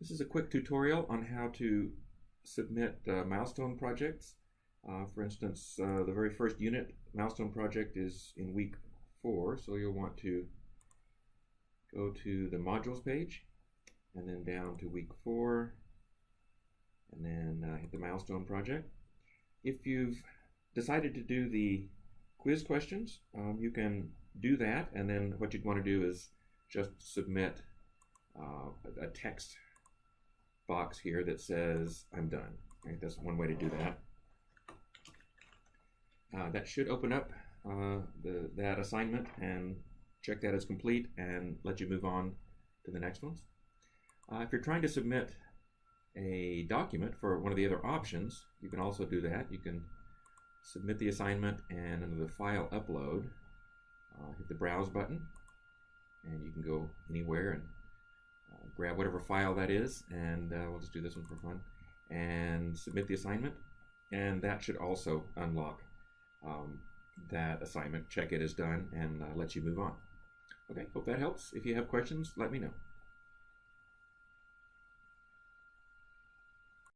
This is a quick tutorial on how to submit milestone projects. For instance, the very first unit milestone project is in week 4, so you'll want to go to the modules page and then down to week 4 and then hit the milestone project. If you've decided to do the quiz questions, you can do that, and then what you'd want to do is just submit a text box here that says I'm done. Right? That's one way to do that. That should open up that assignment and check that as complete and let you move on to the next ones. If you're trying to submit a document for one of the other options, you can also do that. You can submit the assignment, and under the file upload, hit the browse button, and you can go anywhere and grab whatever file that is, and we'll just do this one for fun, and submit the assignment, and that should also unlock that assignment, check it as done, and let you move on. Okay, hope that helps. If you have questions, let me know.